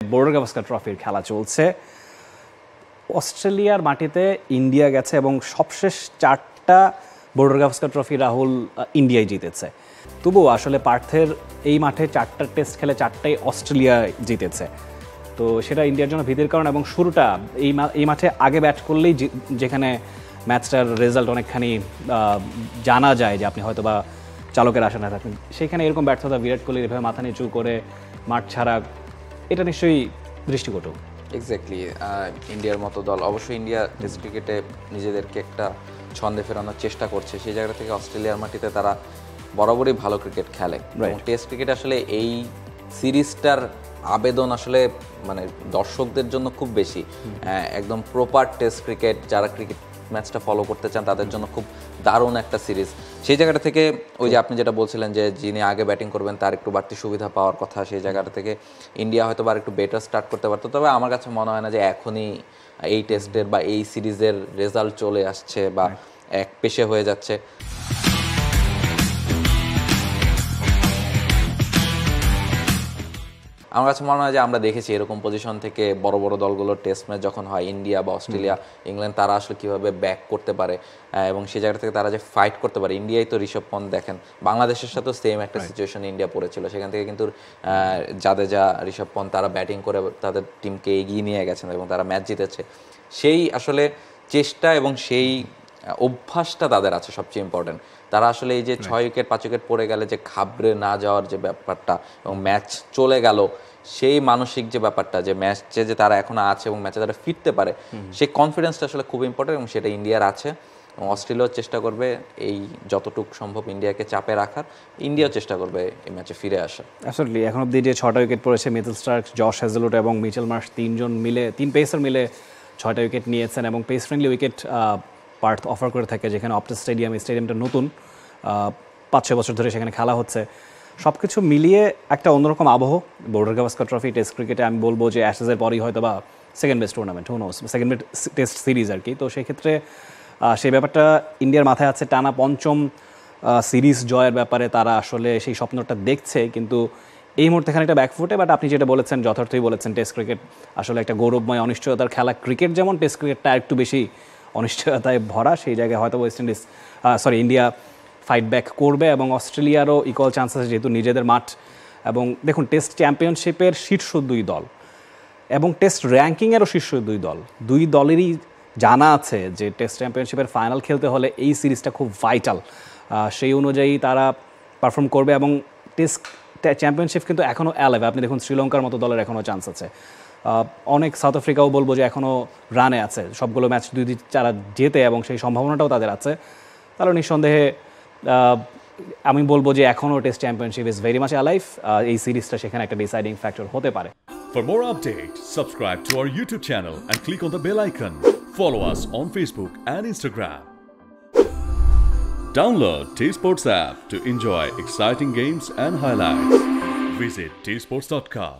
Border Gavaskar ট্রফির খেলা চলছে। অস্ট্রেলিয়ার মাটিতে ইন্ডিয়া গেছে এবং সবশেষ 4টা বর্ডার গাভাস্কার ট্রফি রাহুল ইন্ডিয়ায় জিতেছে। তবুও আসলে পার্থের এই মাঠে 4টা টেস্ট খেলে 4টাই অস্ট্রেলিয়া জিতেছে। তো সেটা ইন্ডিয়ার জন্য ভীতির কারণ। এবং শুরুটা এই মাঠে আগে ব্যাট করলেই যেখানে ম্যাচটার রেজাল্ট অনেকখানি জানা যায় যে আপনি হয়তো বা চালকের আশা না থাকেন, সেখানে এরকম ব্যর্থতা বিরাট কোহলির এভাবে মাথা নিচু করে মাঠ ছাড়া, এটা নিশ্চয়ই দৃষ্টিকটু। এক্স্যাক্টলি। ইন্ডিয়ার মতো দল, অবশ্যই ইন্ডিয়া টেস্ট ক্রিকেটে নিজেদেরকে একটা ছন্দে ফেরানোর চেষ্টা করছে। সেই জায়গা থেকে অস্ট্রেলিয়ার মাটিতে তারা বরাবরই ভালো ক্রিকেট খেলে। এবং টেস্ট ক্রিকেট আসলে এই সিরিজটার আবেদন আসলে মানে দর্শকদের জন্য খুব বেশি। একদম প্রপার টেস্ট ক্রিকেট যারা ক্রিকেট ম্যাচটা ফলো করতে চান তাদের জন্য খুব দারুণ একটা সিরিজ। সেই জায়গাটা থেকে ওই যে আপনি যেটা বলছিলেন যে যিনি আগে ব্যাটিং করবেন তার একটু বাড়তি সুবিধা পাওয়ার কথা, সেই জায়গাটা থেকে ইন্ডিয়া হয়তো বা একটু বেটার স্টার্ট করতে পারতো। তবে আমার কাছে মনে হয় না যে এখনই এই টেস্টের বা এই সিরিজের রেজাল্ট চলে আসছে বা এক পেশে হয়ে যাচ্ছে। আমার কাছে মনে হয় যে আমরা দেখেছি এরকম পজিশন থেকে বড় বড় দলগুলোর টেস্ট ম্যাচ যখন হয়, ইন্ডিয়া বা অস্ট্রেলিয়া, ইংল্যান্ড, তারা আসলে কীভাবে ব্যাক করতে পারে এবং সেই জায়গা থেকে তারা যে ফাইট করতে পারে। ইন্ডিয়াই তো ঋষভ পন্থ দেখেন, বাংলাদেশের সাথেও সেম একটা সিচুয়েশন ইন্ডিয়া পড়েছিল, সেখান থেকে কিন্তু জাদেজা, ঋষভ পন্থ তারা ব্যাটিং করে তাদের টিমকে এগিয়ে নিয়ে গেছেন এবং তারা ম্যাচ জিতেছে। সেই আসলে চেষ্টা এবং সেই অভ্যাসটা তাদের আছে সবচেয়ে ইম্পর্টেন্ট। তারা আসলে এই যে 6 উইকেট 5 উইকেট পড়ে গেলে যে ঘাবড়ে না যাওয়ার যে ব্যাপারটা এবং ম্যাচ চলে গেল সেই মানসিক যে ব্যাপারটা, যে ম্যাচে যে তারা এখন আছে এবং ম্যাচে তারা ফিরতে পারে, সেই কনফিডেন্সটা আসলে খুব ইম্পর্টেন্ট এবং সেটা ইন্ডিয়ার আছে। এবং অস্ট্রেলিয়াও চেষ্টা করবে এই যতটুকু সম্ভব ইন্ডিয়াকে চাপে রাখার, ইন্ডিয়াও চেষ্টা করবে এই ম্যাচে ফিরে আসার। আসলে এখন অব্দি যে 6টা উইকেট পড়েছে, মিচেল স্টার্ক, জশ হ্যাজেলউড এবং মিচেল মার্শ, 3 পেসার মিলে 6টা উইকেট নিয়েছেন এবং pace friendly wicket Partha offer করে থাকে, যেখানে অপটাস স্টেডিয়ামটা নতুন, 5-6 বছর ধরে সেখানে খেলা হচ্ছে। সব কিছু মিলিয়ে একটা অন্যরকম আবহ বর্ডার গাভাস্কার ট্রফি টেস্ট ক্রিকেটে। আমি বলবো যে অ্যাশেজের পরই হয়তো বা second best tournament, second best test series আর কি। তো সেই ক্ষেত্রে সেই ব্যাপারটা ইন্ডিয়ার মাথায় আছে। টানা 5ম সিরিজ জয়ের ব্যাপারে তারা আসলে সেই স্বপ্নটা দেখছে, কিন্তু এই মুহূর্তে খানিকটা ব্যাকফুটে। বাট আপনি যেটা বলেছেন যথার্থই বলেছেন, টেস্ট ক্রিকেট আসলে একটা গৌরবময় অনিশ্চয়তার খেলা। ক্রিকেট যেমন, টেস্ট ক্রিকেটটা একটু বেশি অনিশ্চয়তায় ভরা। সেই জায়গায় হয়তো ইন্ডিয়া ফাইট ব্যাক করবে এবং অস্ট্রেলিয়ারও ইকুয়াল চান্স আছে, যেহেতু নিজেদের মাঠ। এবং দেখুন, টেস্ট চ্যাম্পিয়নশিপের শীর্ষ 2 দল এবং টেস্ট র্যাঙ্কিংয়েরও শীর্ষ 2 দল, 2 দলেরই জানা আছে যে টেস্ট চ্যাম্পিয়নশিপের ফাইনাল খেলতে হলে এই সিরিজটা খুব ভাইটাল। সেই অনুযায়ী তারা পারফর্ম করবে এবং টেস্ট চ্যাম্পিয়নশিপ কিন্তু এখনও অ্যালাইভ। আপনি দেখুন, শ্রীলঙ্কার মতো দলের এখনও চান্স আছে। অনেক সাউথ আফ্রিকাও বলবো যে এখনও রানে আছে, সবগুলো ম্যাচ 2 তারা জেতে এবং সেই সম্ভাবনাটাও তাদের আছে। তাহলে নিঃসন্দেহে আমি বলবো যে এখনও test championship is very much alive. এই সিরিজটা সেখানে একটা ডিসাইডিং ফ্যাক্টর হতে পারে। For more updates, subscribe to our YouTube channel and click on the bell icon. Follow us on Facebook and Instagram. Download T-Sports app to enjoy exciting games and highlights. Visit tsports.com.